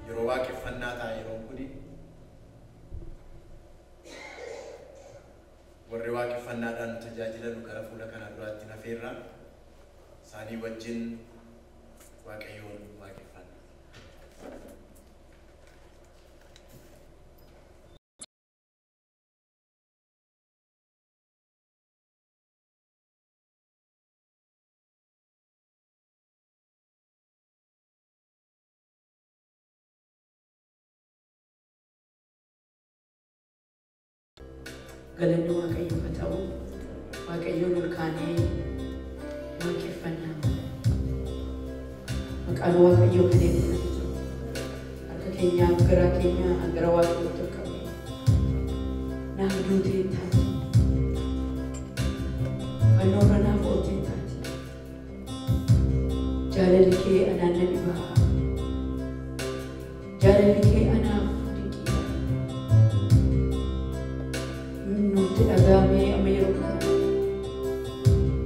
يرواك فناتا يروم كدي والرواك فناتا نتجاجلا نكرفو لك ندرات نفيرا ساني وجن واقعيون واقفان galanni waaqayyo haa ta'u waaqayyoon ol kaanee waaqeffannaa maqaan waaqayyoo kan eebbifatu harka keenyaaf garaa keenya gara waaqayyootti ol qabee naaf duutee taati fannoorra naaf ooltee taati jaalalli kee anaan na dhibaa jaalalli kee anaaf Agame America.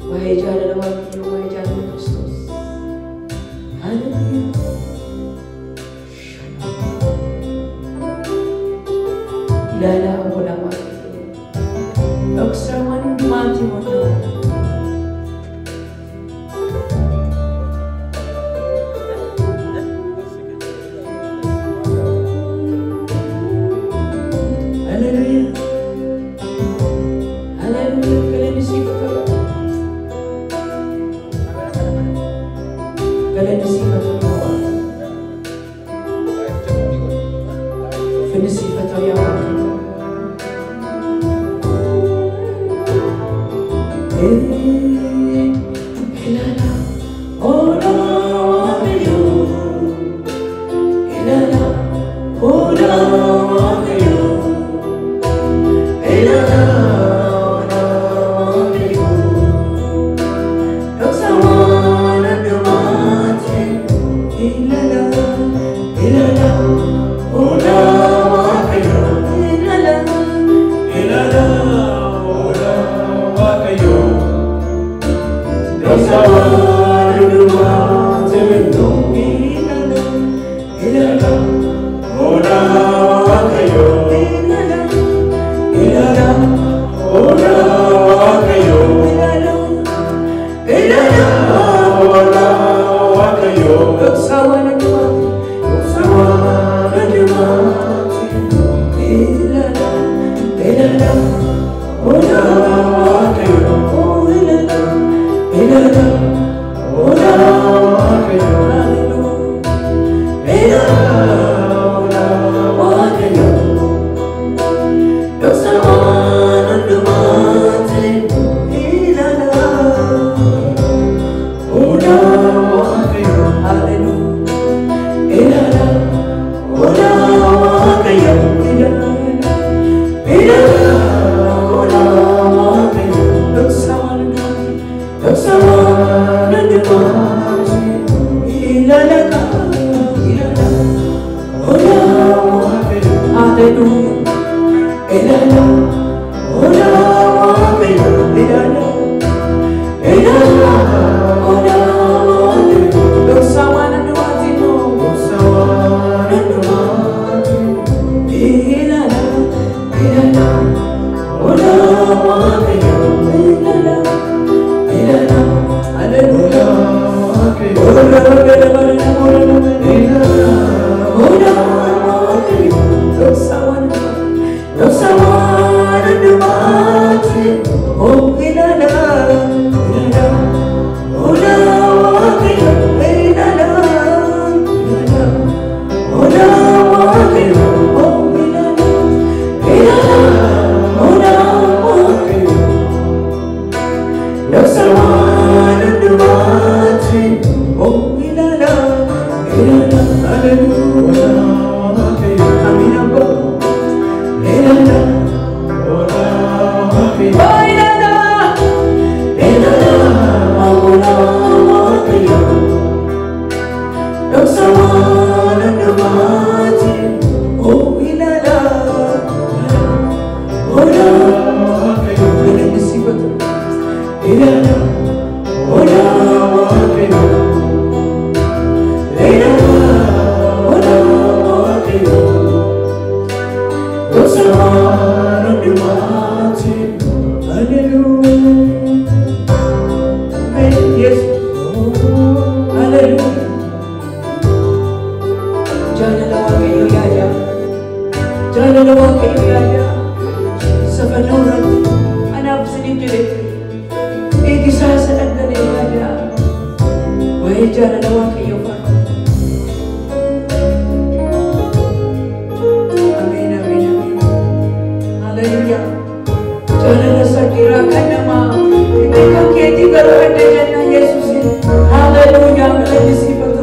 Why Jala Waki, why Jala Christos? Hallelujah. Ilala Hola Waki. Oxaman Mati Mono. jaalala waaqayyo yaada safannoo irratti anaaf isiniif jedhe eegisaa isa dhaggalee yaada waa'ee jaalala waaqayyo faana. Ameen ameen ameen. Haleluuyaa. Jaalala sakiraa kan namaa itti kan keetii garuu adda jenna Yesuusin. Haleluuyaa galmeessiifatu.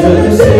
Jale se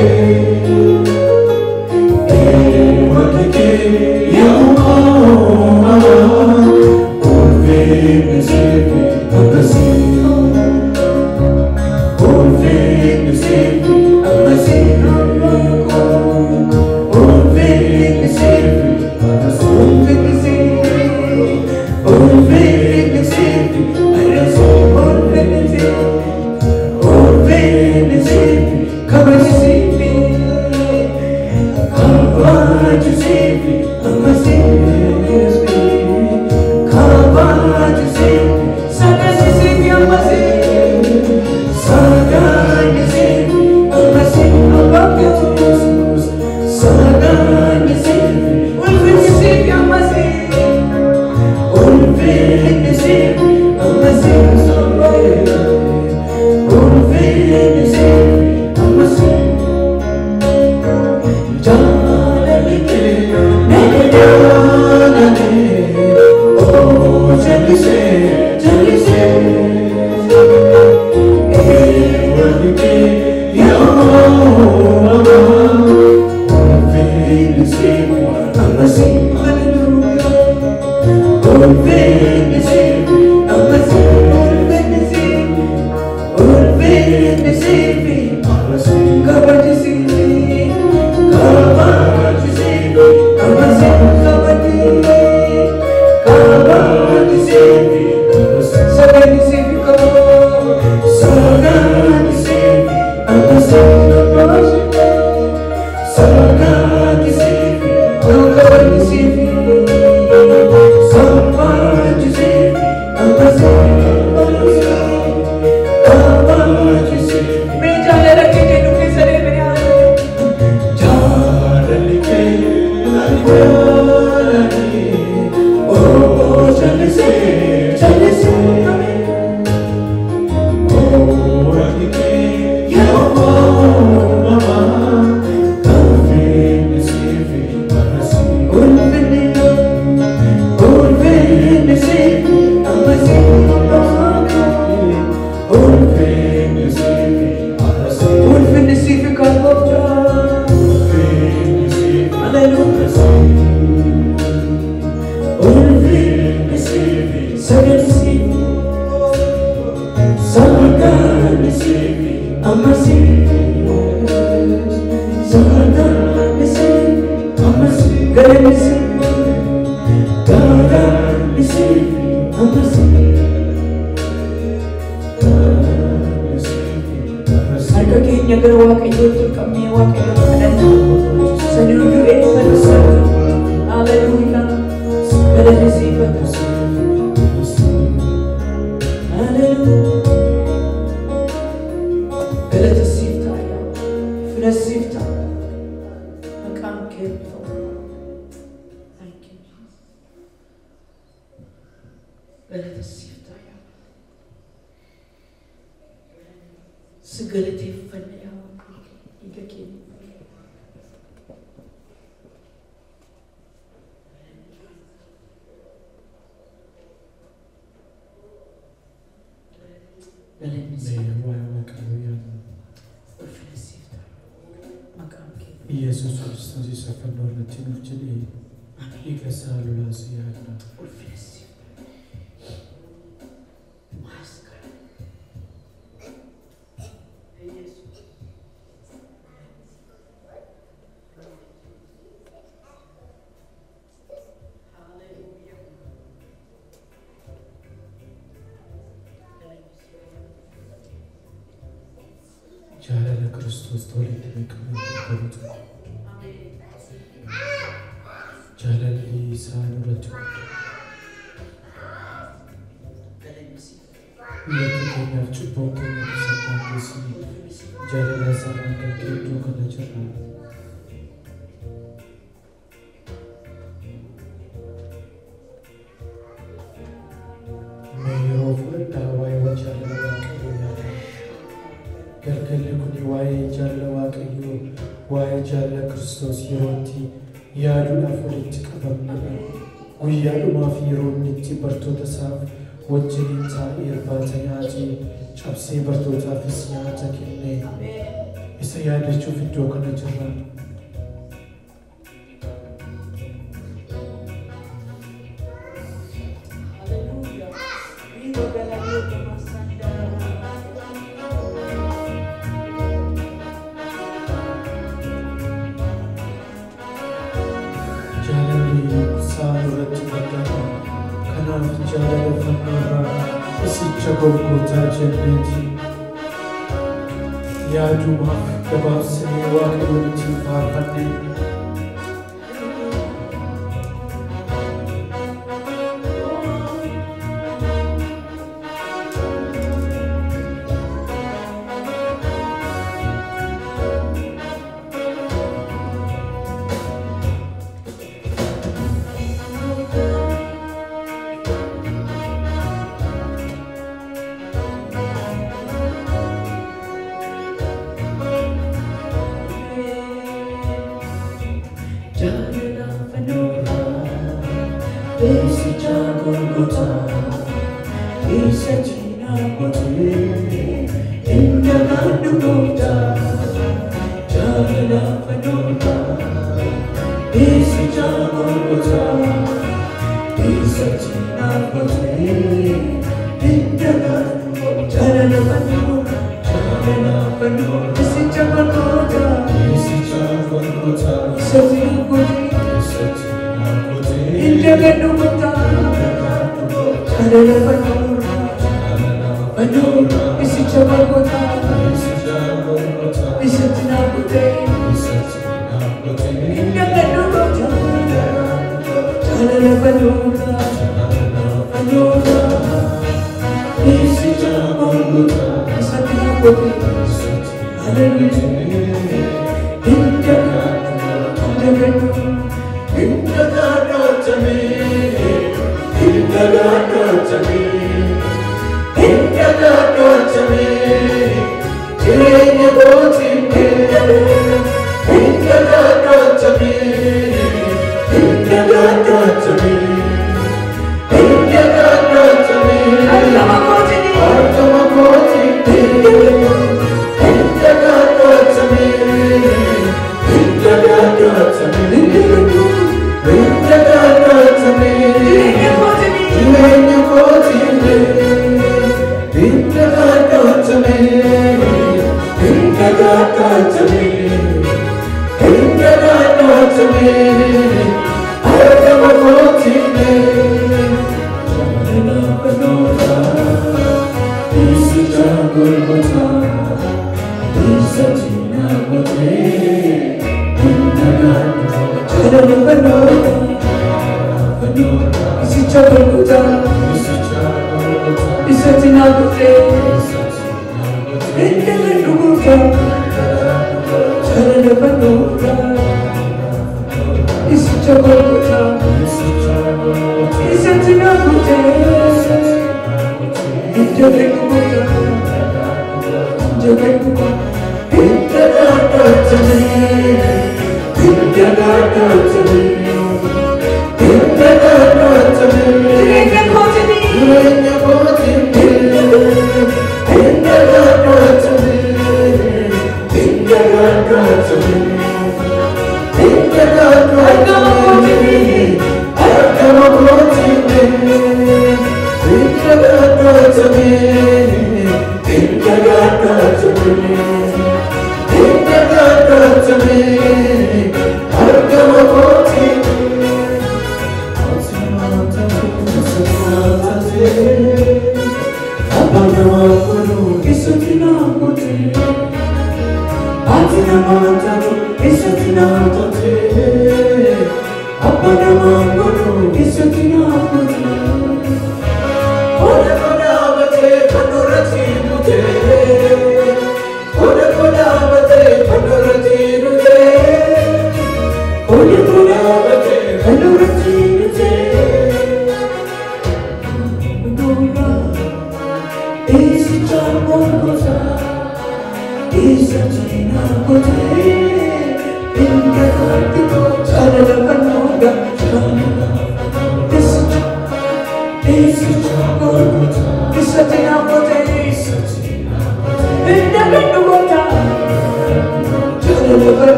ኢየሱስ ክርስቶስ ይሰፈኖለችን እጅል ይከሳሉ ላስያና ጃለ ክርስቶስ ተወልደ በከመ ጃለሊ ሳኑረቱ ለከኛ ጭቦት ተሰጣንሲ ጃለላ ሰራን ከኬዶ ከነጀራ ሜሮ ፍርዳ ዋይ ወቻለ ገርገለኩኒ ዋይ ጃለ ዋቀዮ ዋይ ጃለ ክርስቶስ ይሮቲ ያዱን አፈሪት ቀበምነ ጉያዱ ማፊሮኒቲ በርቶታ ሳፍ ወጅኒታ ኢርባተኛቲ ጨብሴ በርቶታ ፍስኛታ ኪኔ ኢሰያደቹ ፊዶ ከነጀራ Golgotha jannati yaaduma gabaabsanii waaqayyooti faarfanne Give me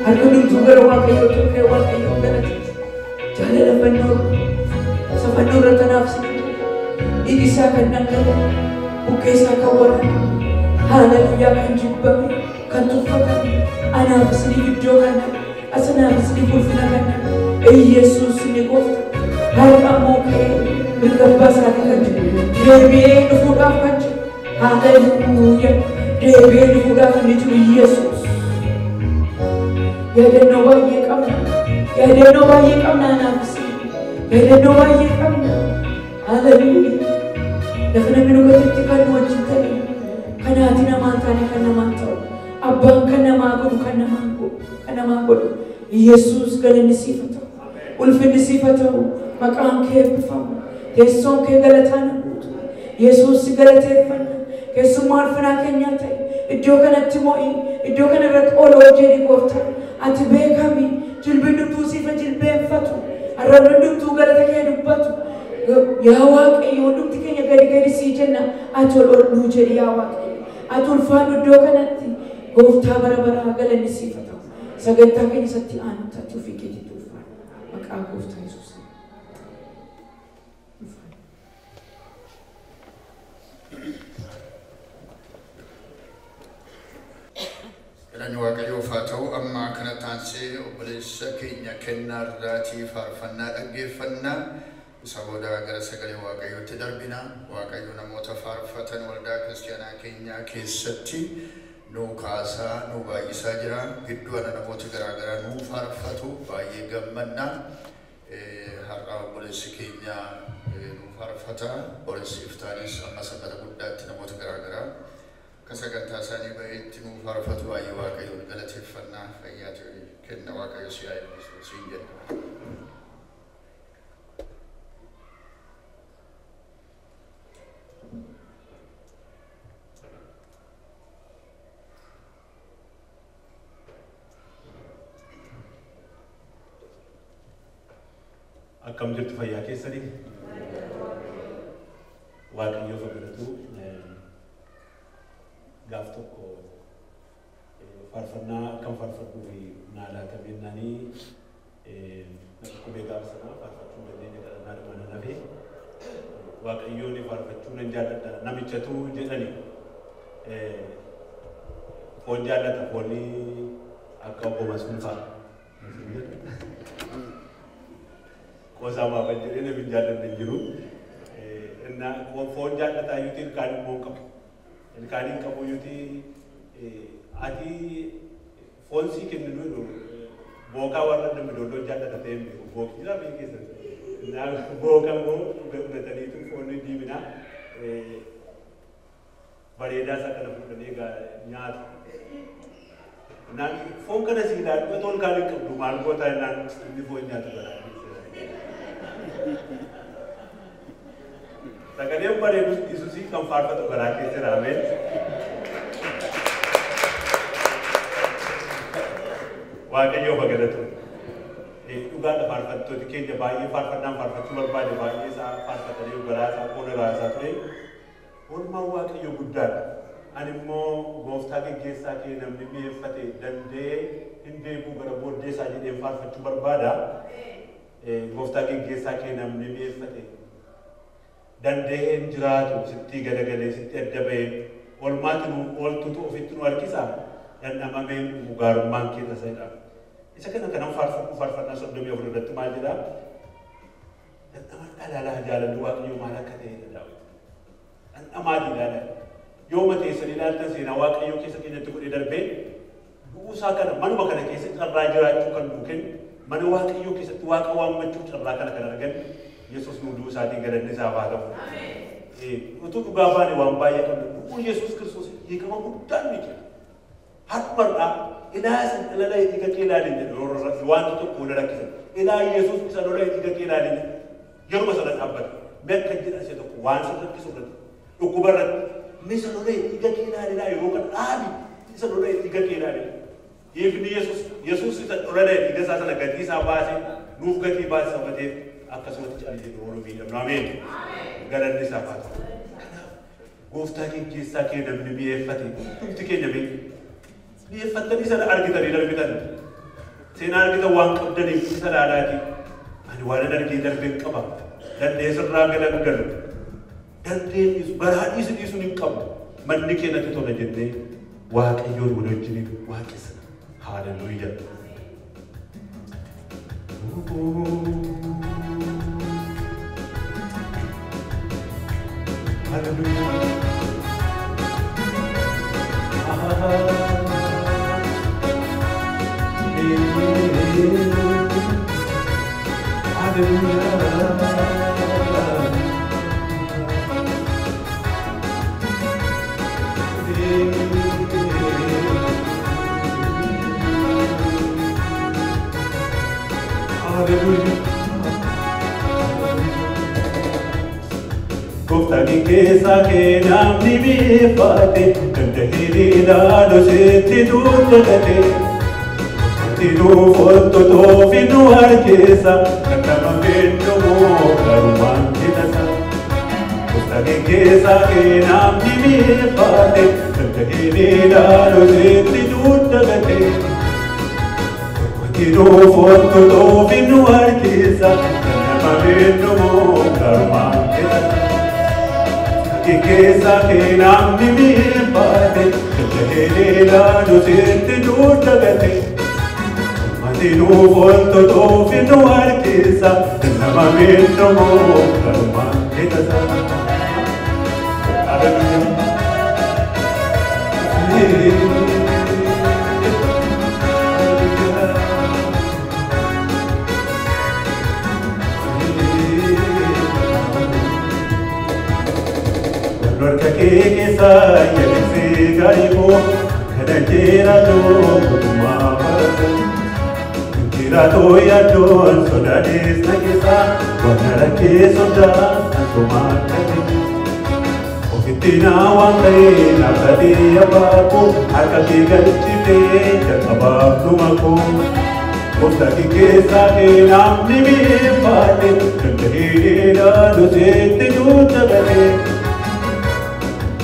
Aku juga waktu itu jaalala fannoo irratti naafsine dhiigi isaa kan dhangale buqqee isaa kan warrame haaleluyyaa kan jibbame kan tuffatame anaaf isiniif iddoo kanna asanaaf isiniif ulfina kanna Yesuus ni goofta har'a ammoo ka'ee mirga abbaa isaatii kan jiru deebi'ee dhufuudhaaf kan jiru haaleluyyaa deebi'ee dhufuudhaaf ni jiru Yesuus yaadannoo baay'ee qabna anaaf isin yaadannoo baay'ee qabna haaleluyyaa lafa namni dhugatitti kan nu wajjin ta'e kan haati namaan taane kan namaan ta'u abbaan kan namaa godhu kan namaa godhu Yesuus galanni siif haa ta'u ulfinni siif haa ta'u maqaan kee eebbifamu teessoon kee galataan guutu Yesuus si galateeffanna keessummaa ulfinaa keenyaa ta'e iddoo kanatti mo'i iddoo kana irratti ol hojjedhi gooftaa ati beekami jilbiin dhumtuu siifa jilbeenfatu arrabni dhumtuu galata kee dubbatu yaa Waaqayyo hundumti keenya gadi sii jenna ati ol nuu jedhi yaa Waaqayyo ati ulfaadhu iddoo kanatti gooftaa bara baraa galanni siif haa ta'u sagantaa keenya isatti aanutti ofii keetitti ulfaadhu maqaa gooftaa Yesuus. Kan Waaqayyoof haa ta'u amma kana taansee obboleessa keenya kennaa irraatii faarfannaa dhaggeeffannaa isa booda gara sagalee Waaqayyootti darbina. Waaqayyo namoota faarfatan waldaa kiristaanaa keenyaa keessatti nuu kaasaa nuu baay'isaa jira. Gidduu ana namooti garaagaraa nuu faarfatu baay'ee gammanna. Har'a obboleessi keenya nuu faarfata. Obboleessi Iftaanis amma sagantaa guddaatti namoota garaagaraa akka sagantaa isaanii baheetti nuu faarfatu baay'ee Waaqayyoon galateeffannaa fayyaa kenna Waaqayyo si haa eebbisu siin jenna. Akkam jirtu fayyaa keessanii Waaqayyo fagalatu gaaf tokko faarfannaa akkam faarfadhuu fi naalaatamee naanii qubee gaafa sanaa faarfachuu dandeenya kadhannaa dhumana nafee Waaqayyoon faarfachuu nan jaalladha namichatu jedhani foon jaallata foonni akka obbo Masfin fa'a Kosa bapak jadi ni berjalan di juru, na phone jalan tak yuti kali mau kamu, kali kamu yuti, adi phone si kena dulu, boka warna demi dulu jalan tak tem, boka tidak begini saja, na boka mau berada tadi itu phone ni di mana, beredar sekarang pun ni nyat, na phone kan sih dah, betul kali kamu rumah gua tanya na ni phone nyat berada. Sagalee bareedu isuusii kan faarfatu garaa keessa raamee Waaqayyoo bagalatu dhugaadha faarfattooti keenya baay'ee faarfannaan faarfachuu barbaade baay'ee isaa faarfatanii garaa isaa qola raasaa ture oolmaan Waaqayyoo guddaadha ani immoo gooftaa geggeessaa kee namni mi'eeffate danda'ee hin deebi'u gara booddee isaa jedheen faarfachuu barbaada gooftaa geggeessaa kee namni mi'eeffate danda'ee hin jiraatu sitti gadagalee sitti adda bahee oolmaatti ooltutu ofitti nu harkisa dhandhamamee gaarummaan kee tasaadha. Isa kana kanan faarfannaa soddomii afur irratti maal jedhaa? Dhandhama dhalaalaa jaalalli Waaqayyoo maal akka ta'edha Daawit. Dhandhamaati ilaala. Yoo mateessan ilaaltan seenaa Waaqayyoo keessa keenyatti godhee darbee du'uusaa kana manuma kana keessa carraa jiraachuu kan nuu kennu mana Waaqayyoo keessatti Waaqa waammachuu carraa kana kan argan Yesuus nu du'uusaatiin galanni isaaf haa ta'u. Utuu dhugaa baane waan baay'ee qabna. Dhuguun Yesuus Kiristoos hiikama guddaan ni jira. Harmarraa ilaa isin ilala dhiiga kee ilaalin jedhu wanti tokko wal rakkisan. Ilaa Yesuus isa lola dhiiga kee ilaalin yeruma sana dhaabbata. Bakka jedha ishee tokko waan isa rakkisu irratti dhukkuba irratti isa lola dhiiga kee ilaalin yeroo kan dhaabi isa lola dhiiga kee ilaalin. Ifni Yesuus isa lola dhiiga isaa sana gatii isaa baasee nuuf gatii baasee sabateef akkasumatti caalii jedhu ooluu miidhamnu ameen. Galanni isaaf haa ta'u. Gooftaa geggeessaa kee namni mi'eeffate dhumti keenya beeku. Mi'eeffattanii sana argitanii darbitan. Seenaa argitan waan qabdaniif isa laalaati. Ani waan dargee darbeen qaba. Dandee sirraa galagalu. Dandeen baraadhii sidii sun hin qabu. Manni kee natti tola jennee Waaqayyoon wal wajjin waaqessina. Haaleluyyaa. Hallelujah. Koftani keessa kee namni beefate dandahiri laalo seetti duudhagate Tinu foto tofinu harkeessa kan nama beekamoo garumaan hidhata Koftani keessa kee namni beefate dandahiri laalo seetti duudhagate Tinu foto tofinu harkeessa kan nama beekamoo garumaan hidhata Kesa ke namni beefate dandahiri laalo seetti duudhagate Matinu foto tofinu harkeessa kan nama beekamoo garumaan hidhata Lorca que saya segarimu kadang cerado kumawar cerado ya don sodades nakisa wanara ke soda antumakati ofitina wangai nakati abaku akati ganchite jakabaku mako Kostaki kesa ke namni beefate dandahiri laalo seetti duudhagate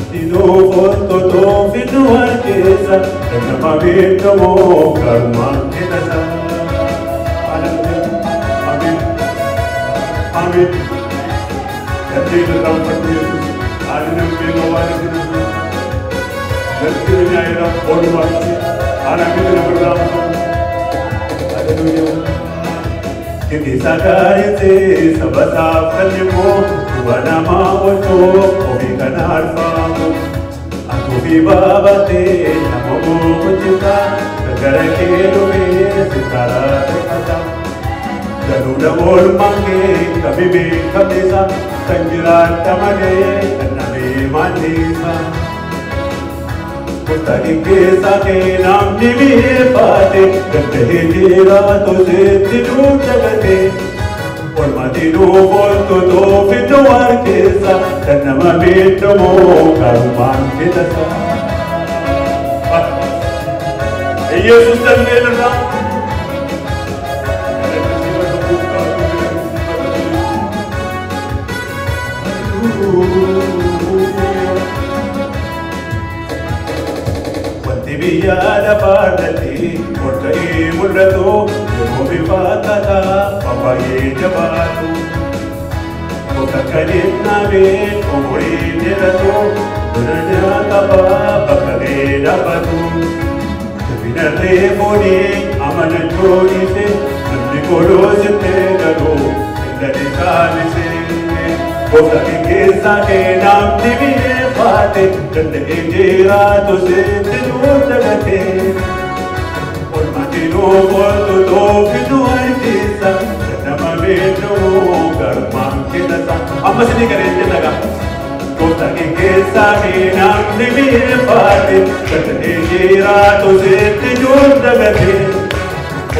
Tinu foto tofinu harkeessa kan nama beekamoo garumaan hidhata Amin Amin Gadi irraanfadhu Yesuus ani nambeeka waan isin gadi nyaayira oolmaatti ana miti nama irraanfadhu Hallelujah Kiti sakarite sabasaaf kallimoo duba namaa oolchoo ofii kana arfaamu Atuufi baabate nama hojjeta gargara kee dhufee sitaaraa ta'ata Danuudha oolmaan kee kami beekameessa kan jiraatta malee kan namee maalleessa Kostaki keessa kee namni beefate dandahee jiraatu seetti duudhagate Olmatinu foto tofinu harkeessa kan nama beekamoo garumaan hidhata Yesus dandeenirraa Wanti biyya lafaarratti morka'ee mul'atu yeroo bifaataa baay'ee jabaatu Kota kanin namin umurin nilatu Dunanya kapa bakal dapatu Pinarremoni amanan jodise Nanti kolosite galu Inda disalise Kota kikisa ke namni beefate Ganda injiratu sente duudhagate Olmatinu foto tofinu harkeessa Nama beekamoo garumaan hidhata Amma sini gareetti naga Kota kikeessa namni beefate Ganda jiraatu seetti duudhagate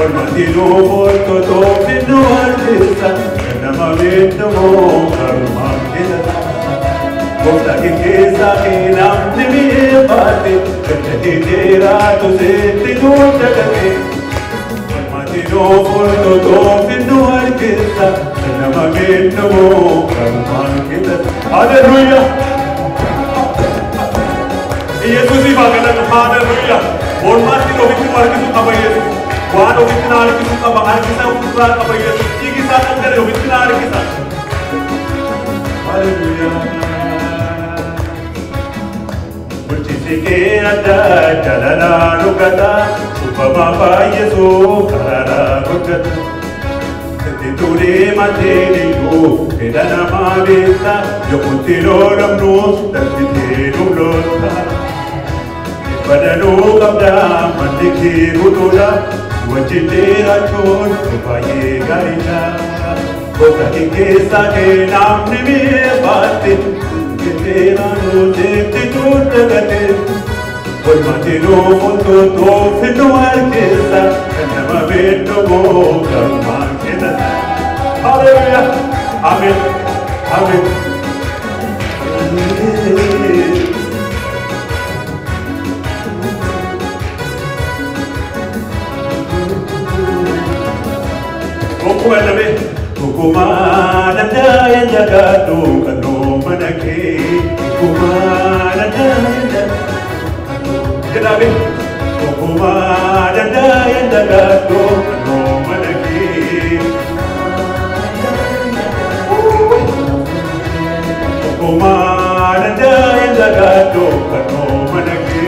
Olmatinu foto tofinu harkeessa Nama beekamoo garumaan hidhata Kota kikeessa namni beefate Ganda jiraatu seetti duudhagate Matino foto tofinu harkeessa nama beekamoo garumaan hidhata Hallelujah Yesuusii baaqadhatu Hallelujah Oolmaatti ofitti harkisu qaba Yesuus waan ofitti harkisu qaba harkisa ofirraa qaba Yesuus isaa kan gale ofitti na harkisa. Hallelujah. Bulchiinsi kee addaa jaalalaa dhugata cubbamaa baay'isuu karaadhaa guddata. Itti turee mateeniyyuu fedha namaa beekta yookutti lolamnuus darbitee nulloota. Badanuu qabdaa manni kee guutuudha wajjin dheerachuun baay'ee gaariidha. Gosa keessaa kee namni beekaatte Keteranu jeti tuddagate Olmatinu mututu finu arkesa Kanama beto boga makena Hallelujah Amen Amen Kumana daya jagatu kano manake Kumana daya Kenabe Kumana daya jagatu kano manake Kumana daya jagatu kano manake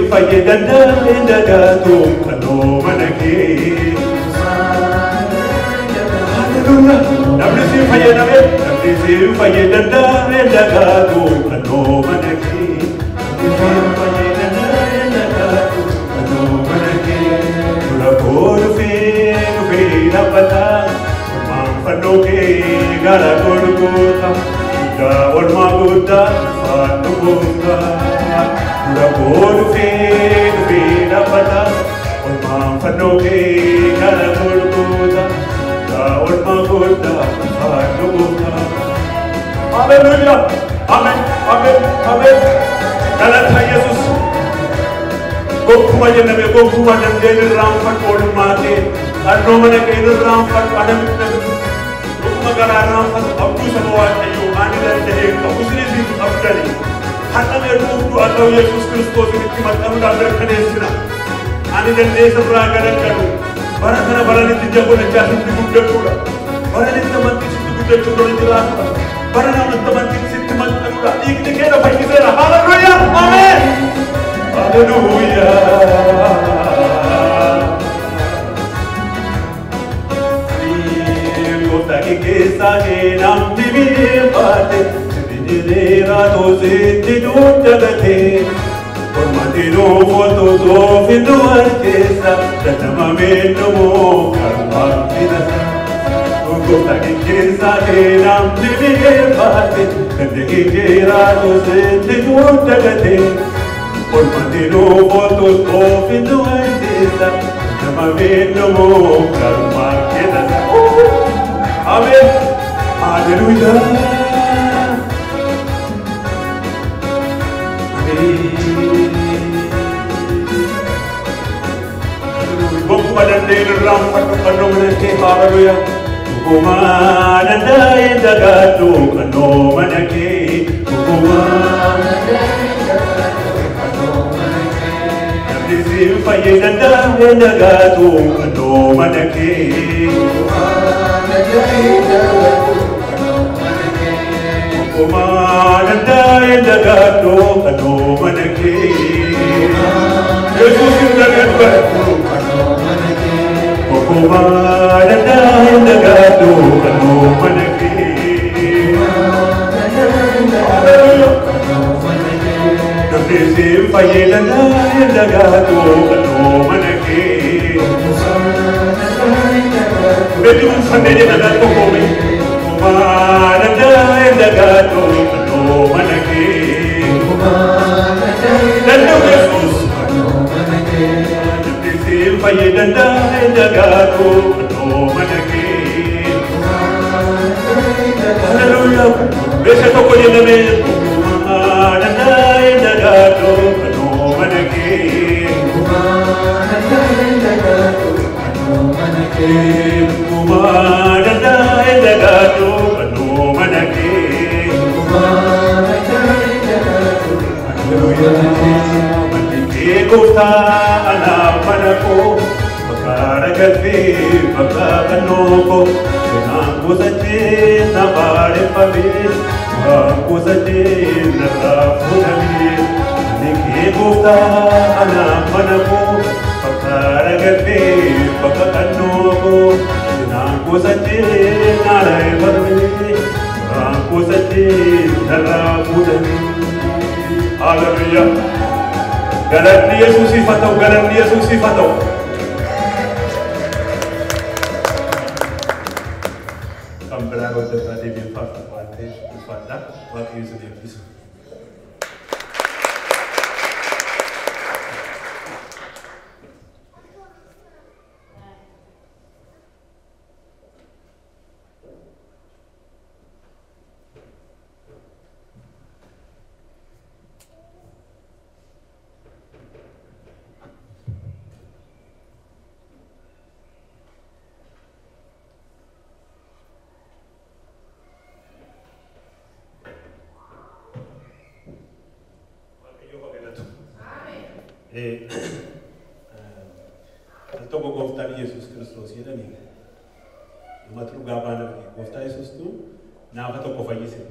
Fayyadanda indagatu kano manake Hallelujah Nablisi fayyadanda indagatu kano manake Fayyadanda indagatu kano manake Tulakolu fi nabata Manfano ke gara golgota Da olma gota fanu gota Rabolu fi nabata olma fano ke gara golgota Da olma gota fanu gota Hallelujah Amen Amen Amen Galata Jesus Gokuma jename gokuma namdeni ramfat olmate Anno mana ke ramfat padam gokuma gara ramfat abdu samawat ayu anila tehe kabusni si abdali hatta me ruutu Allah Yesus Kristus itti maqamda berkanesina anila desa bragara kadu barakana barani tijabona jahiti guddatuda barani tamanti sitti guddatuda jirata barana tamanti sitti maqamda ikte kera fakkisera hallelujah amen hallelujah Kesa ke namni beekaatte Sidinjeera toositti duudagate Ormatinu foototoo findu harkeessa Dadhamamee namoo karmaakkinasa Gooftaa kesa ke namni beekaatte Sidinjeera toositti duudagate Ormatinu foototoo findu harkeessa Dadhamamee namoo karmaakkinasa Amen. Hallelujah. Gokuma dandeen ramfat kano manake hallelujah. Gokuma dandeen dagatu kano manake. Gokuma dandeen dagatu kano manake. Namni fayyadanda dagatu kano manake. Kumana indagatu kano manake Jesus indagatu kano manake Kumana indagatu kano manake Namnisi fayyadanda indagatu kano manake Bedi unsandene nagatu komi Kumana indagatu kano manake Nanu Jesus kano manake Namnisi fayyadanda indagatu kano manake Hallelujah Besa toko jename Kumana indagatu kano manake Kumana indagatu kano manake Kumana indagatu kano manake Kumana indagatu kano manake Eegofta ana manako bakara galbe bakka noko na gozaje na bare pabe wa gozaje na rafudami eegofta ana manako bakara galbe bakka noko na gozaje na bare pabe wa gozaje na rafudami. Hallelujah. Galanni Yesus sifatau, galanni Yesus sifatau. Kambara roda tadi biar pate pada waktu Yesus dia bisa. Toko goftani Yesus Kristus ya ni. Matru gabana ke gofta Yesus tu na fato ko fayise.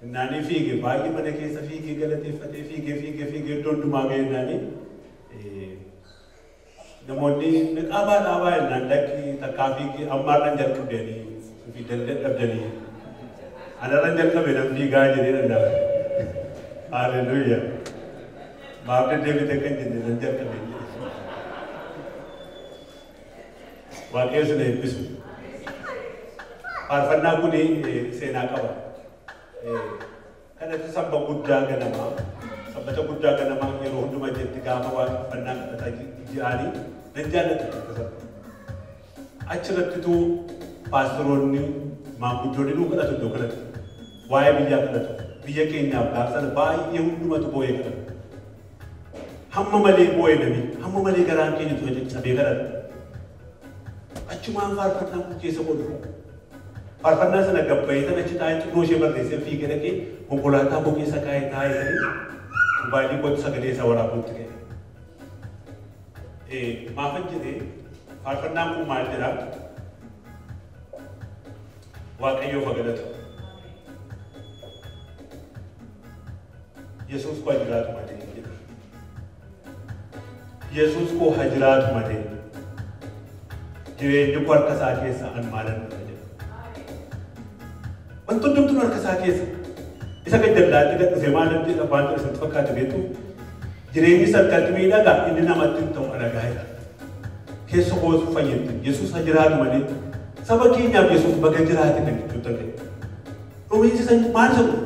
Nani fige bagi mane ke sa fige galati fate fige don dumage nani. Namoni nek aba nan daki takafi ki ammar nan jar kubeni fi dalle abdani. Ana ran jar kabe nan fi gaje ne nan da. Hallelujah. Baapne devi tekan jinde nan jar kabe. Waaqayyo sila eebbisu. Faarfannaa kun seenaa qaba. Kanatti sabba guddaa ganamaa, sabbata guddaa ganamaa yeroo hundumaa jetti gaafa waaqeffannaa kadhataa ji'aanii nan jaallata akka sabba. Achirrattituu paastoroonni maanguddoonni nuu kadhatu iddoo kanatti. Waa'ee biyyaa kadhatu. Biyya keenyaaf gaafsan baay'ee hundumatu boo'ee kadhatu. Hamma malee boo'ee namni, hamma malee garaan keenya tu'e cabee kadhatu. Achumaan faarfannaa keessa godhu. Faarfannaa sana gabbayee sana achi taa'ee xinnoo ishee barreessee fiigee dhaqee konkolaataa koo keessa kaa'ee taa'ee mobaayilii kootti sagalee isaa waraabuutti ka'e. Maafan jedhee faarfannaan kun maal jedhaa? Waaqayyoof haa galatu. Yesuus koo haa jiraatu malee jedha. Yesuus koo haa jiraatu malee. Jireenyi koo harka isaa keessa an maalan jedha. Wanti hundumtuu harka isaa keessa. Isa gajjallaatti gadhisee maalan jedha waan jedha isatti fakkaate beektu. Jireenyi sarkatti miidhagaa inni namatti hin ta'u alagaa jedha. Keessa koos fayyadde Yesuus haa jiraatu malee. Saba keenyaaf Yesuus baga jiraate kan jechuudha ta'e. Dhumiinsi isa maal isa godhu?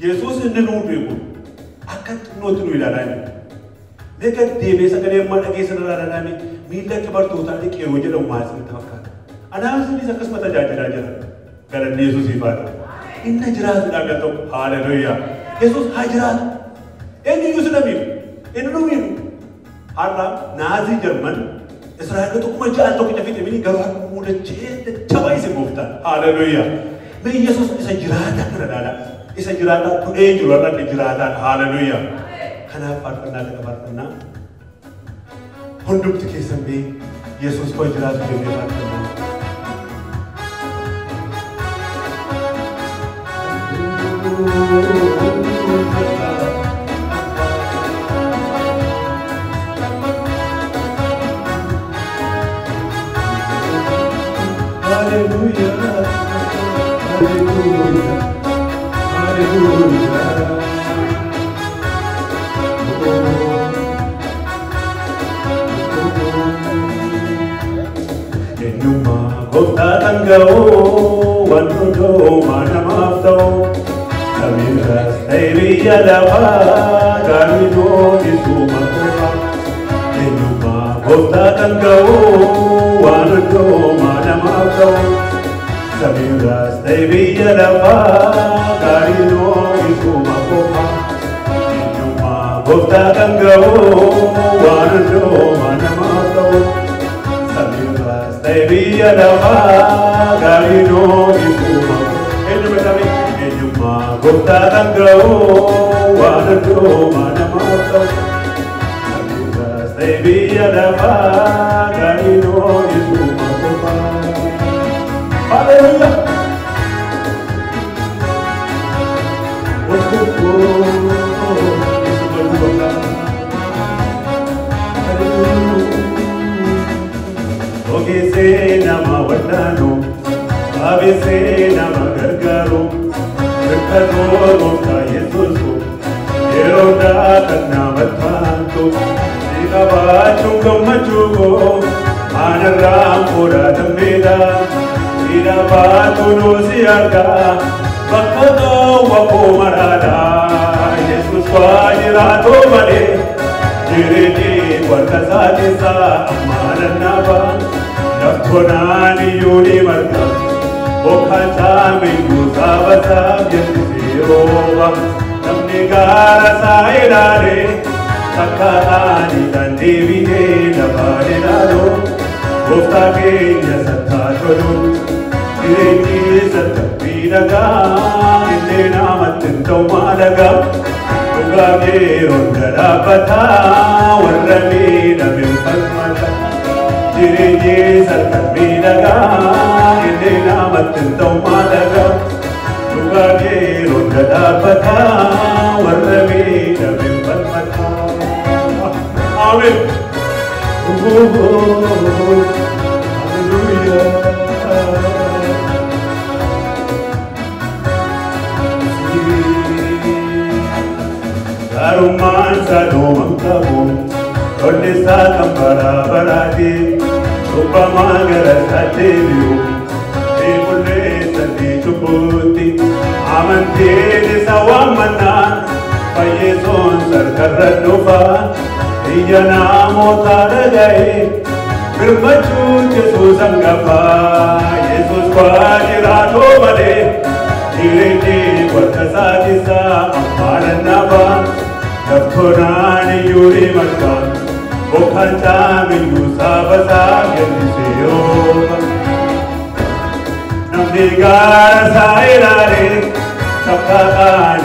Yesuus inni nuu beeku akka xinnootti nu ilaalaa jiru. Meeqa deebee sagalee ammaa dhageessan irraa dhalaame miila akka bartootaa dhiqee yoo jedhamu maal isinitti fakkaata? Anaafisinis akkasuma tajaajilaa jira. Galanni Yesuusiif haa ta'u. Inni jiraatuudhaan kan ta'u haaleluyyaa. Yesuus haa jiraatu. Eenyuyyuu si namiidhu. Inni nu miidhu. Har'a naazii Jarman Israa'eelota kuma ja'an tokkicha fixe mini garuu har'a muudachee jajjabaa isin gooftaan. Haaleluyyaa. Mee Yesuus isa jiraataa kana dhaala. Isa jiraataa du'ee jiru har'a inni jiraataan. Haaleluyyaa. Kanaaf faarfannaa kana faarfannaa hundumti keessan bee Yesuus koo jiraatu jennee faarfannaa. Hallelujah, hallelujah, hallelujah. Gooftaa dhanga'oo wantoota maanamaaf ta'u samiirras ta'e biyya lafaa gaariidoo isuma qofa. Eenyummaa gooftaa dhanga'oo wantoota maanamaaf ta'u samiirras ta'e biyya lafaa gaariidoo isuma qofa. Eenyummaa gooftaa dhanga'oo wantoota maanamaaf ta'u. Baby, I love Garino, Ifuma, and you Gota and go, one and go, Manamato, biyya lafaa gaariinoo isuma qofaa. Haleluuyaa! Ogeessee nama wal'aanu, abeessee nama gargaaru, hirkatoo gooftaa Yesuusu, yeroo hundaa kan nama taantu, si qabaachuun gammachuu koo, aanarraan fudhatameedha, si dhabaatuunuu si argaa, bakka gowwa koo maraadha, Yesuus waa jiraatoo malee, jireenyi warra isaa keessaa ammaa nannaabaa. Naftonaan iyyuu ni marga, bokkaan saamiyyuu saabasaaf jennisi rooba. Namni gaara isaa ilaalee, akkaataan kan deebi'ee lafaan ilaaluu, gooftaa keenya sattaa tolu. Jireenyi satta miidhagaa, inni namatti hin ta'u maalagaa. Dhugaa yeroon dhadhaabbataa, warra miidhame falmata. Jireenyi salphaan miidhagaa, inni namatti hin ta'u maalagaa. Dhugaa yeroon dhadhaabbataa, warra miidhame falmata. Ameen. Hallelujah. Karummaan sadooman qabu, tolli isaa kan baraa baraati, cubbamaa gara isaa deebi'u, qulqulleessatti cubbuutti, amantiin isa waammannaan, fayyeessoon sarkarra dhufa, iyya namootaa dhaga'e, birmachuun Yesuus hangafa, Yesuus waa jiraatoo malee, jireenyi warra isaa keessaa ammaa nannaabaa. Naftonaan iyyuu ni marga, bokkaan saamiyyuu saabasaaf jennisi rooba. Namni gaara isaa ilaalee, akkaataan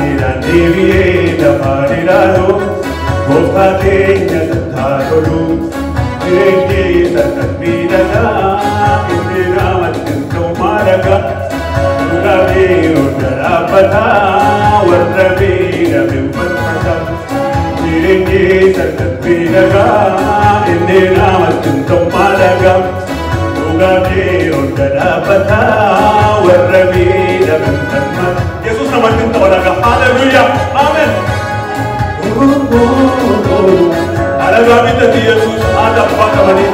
deebi'ee lafaan ilaalu, gooftaa keenya sattaa tolu. Jireenyi salphaan miidhagaa, inni namatti hin ta'u maalagaa. Dhugaa yeroon dhadhaabbataa, warra miidhame falmata. Jireenyi salphaan miidhagaa, inni namatti hin ta'u maalagaa. Dhugaa yeroon dhadhaabbataa, warra miidhame falmata. Yesuus namatti hin ta'u alagaa. Haleluuyaa! Ameen! Alagaa bitatti Yesuus haadha abbaa qabanii.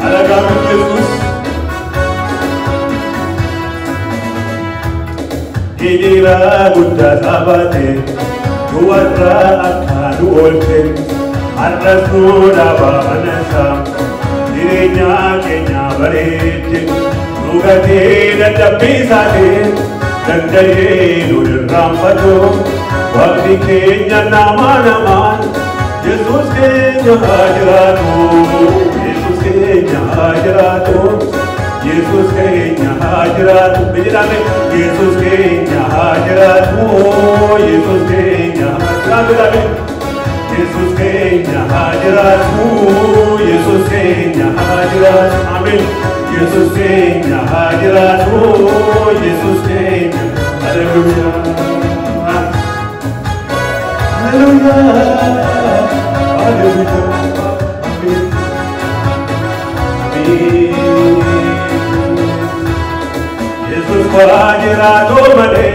Alagaa bitti Yesuus. Hidhiiraa guddaa saabaate, duwwarraa akkaan oolte, har'as nu dhaabaa manasaa, jireenya keenya bareeche, nu gatee dadhabbii isaatiin, danda'ee nu irraanfatu, waaqni keenya namaan, Yesuus keenya haa jiraatu, Yesuus keenya haa jiraatu. Yesuus keenya haa jiraatu, bijiraame. Yesuus keenya haa jiraatu, Yesuus keenya haa jiraatu. Yesuus keenya haa jiraatu, Yesuus keenya haa jiraatu. Ameen. Yesuus keenya haa jiraatu, Yesuus keenya. Hallelujah. Hallelujah. Hallelujah. Yesuus waa jiraatu malee,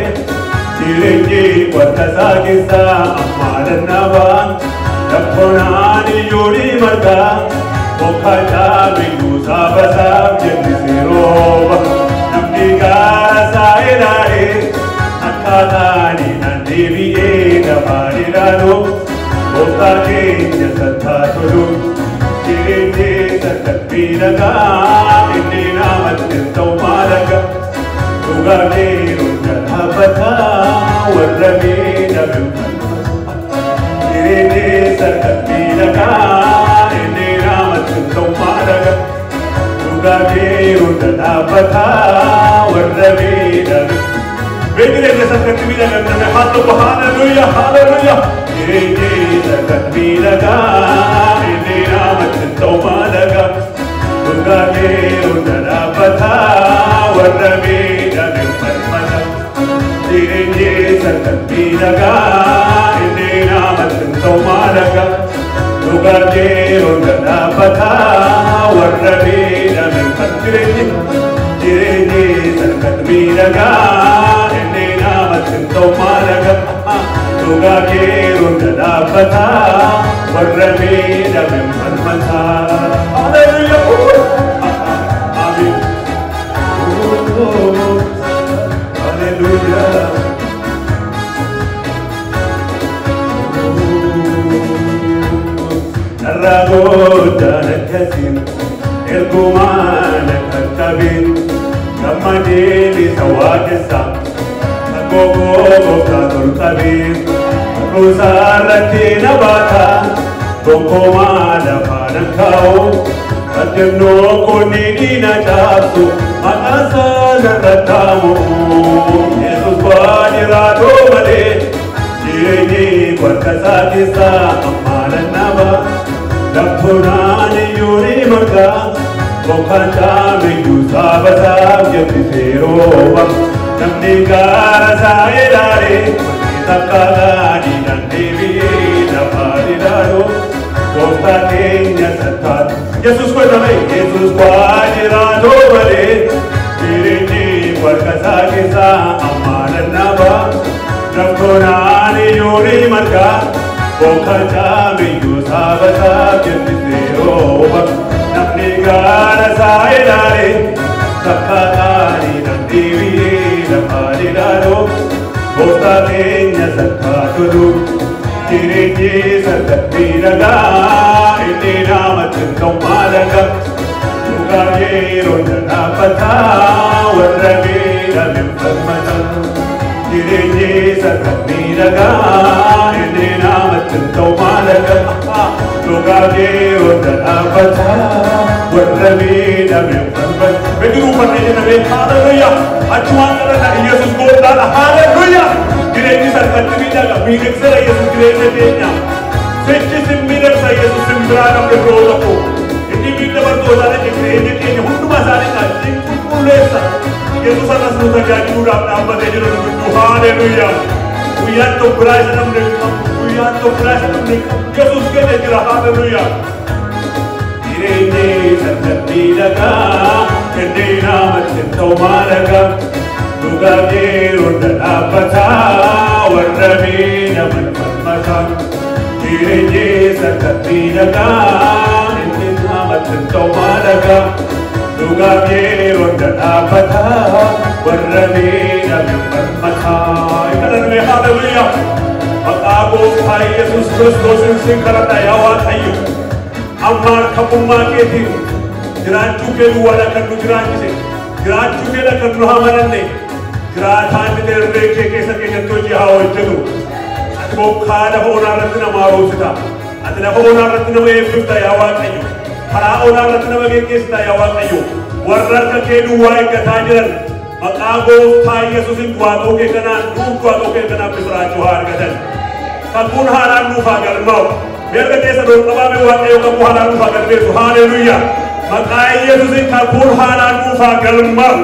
jireenyi warra isaa keessaa ammaa nannaabaa. Naftonaan iyyuu ni marga, bokkaan saamiyyuu saabasaaf jennisi rooba. Namni gaara isaa ilaalee, akkaataan deebi'ee lafaan ilaalu, gooftaa keenya sattaa tolu. Jireenyi salphaan miidhagaa, inni namatti hin ta'u maalagaa. Dhugaa yeroon dhadhaabbataa, warra miidhame falmata. Jireenyi salphaan miidhagaa, inni namatti hin ta'u maalagaa. Dhugaa yeroon dhadhaabbataa, warra miidhame. Vedere che sta cattività che non è fatto hallelujah hallelujah Edi la cattività che ne amatin tomalaga Durga ke undana pata warrabe da me farmata Edi la cattività che ne amatin tomalaga Durga ke undana pata warrabe da me farmata Edi la cattività Tomalaga, Tuga Kirun Dabata, Warramina Mimata. Hallelujah! Amen. Hallelujah. Narago Janakasim, Elgumana Katabin, Kamadili Sawakisam. Gogo kadul kabir Rusarati nabata Goko mala panakao Atemno koni dina chapsu Matasa naratamu Jesus bani rado male Jiri kwarkasa kisa amala naba Dakpunani yuri maka Gokanta meyu sabasa Yeti seroba Namni gara saedare, takkalani nandevi napari daro, kota kenya satat. Yesus ko name, Yesus ko ajirado bale, kireni warkasa kisa amalan naba, raktonani yuri marka, kokhacha meyu sabasa kyantiro, namni gara saedare, takkalani nandevi. Palidaro, Bota Kenya Satatu, Kiriji Satapiraga, Indina Matin Malaga, Tugayero Napata, Warabira Mimfamata, Kiriji Satapiraga, Indina Matin Malaga, Tugayero Napata, Warabira Mimfamata, Hallelujah. Achuangana Yesus godala hallelujah kireni sarkatmina ga bigexera Yesus kireni denya sechi simmira sa Yesus simbrana ke roda ko indi bidda bardozana ke kireni denya hundu masale ka tinkulesa Yesus ana suda jadi ura namba dejero hallelujah we are to praise nam ne we are to praise nam ne Yesus ke dejera hallelujah kireni sarkatmina ga Kendina matin tomalaga Tuga kirun danapata Warramina manmata Kirinji sarkatinaga Kendina matin tomalaga Tuga kirun danapata Warramina manmata Ikanan me hallelujah Makago Thai Yesus Christos Singkarata yawa thayu Ammar kapumma kethi Jiraachuu ke duwwaadha kan nu jiraachise jiraachuu keedha kan nu hamananne jiraataan dirree kee keessa keenyatti hojii haa hojjetu ati bokkaa lafa onaa irratti nama haroomsita ati lafa onaa irratti nama eebbifta yaa Waaqayyo karaa onaa irratti nama geggeessita yaa Waaqayyo warra harka kee duwwaa eeggataa jiran maqaa Gooftaa Yesuusin du'aatoo kee kanaan du'aatoo kee kanaan misiraachuu haa argatan kakkuun haaraan nuuf haa galmaa'u mirga keessa doonqabaame Waaqayyo kakkuu haaraan nuuf haa galmeessu haaleluyyaa Maqaa Yesuusin kakkuun haaraan nuuf haa galmaa'u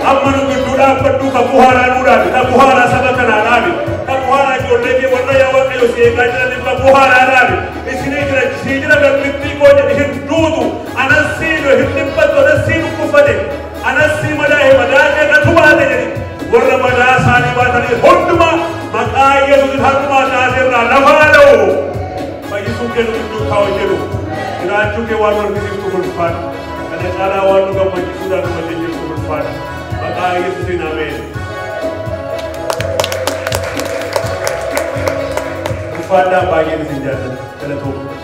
amma nu gidduudhaan baddu kakkuu haaraa nuudhaafi kakkuu haaraa saba kanaadhaafi kakkuu haaraa ijoollee kee warra yaa Waaqayyo si eegaa jiraniif kakkuu haaraadhaafi isinii jira sii jira galmittii koo jedhe hin duutu anas sii hin dhiphattu anas sii dhukkubfate anas sii madaa'e madaa kee natu baate jedhe warra madaa isaanii baatanii hundumaa maqaa Yesuusin harkumaa taaseerraa lafaa dha'u fayyisuu kee nu gidduu taa'u jedhu jiraachuu kee waan argisiiftu ulfaadha kana caalaa waan nu gammachiisuudhaan nu wajjin ulfaadha maqaa Yesuusin ameen ulfaadhaan baay'een isin jaallata galatoomuu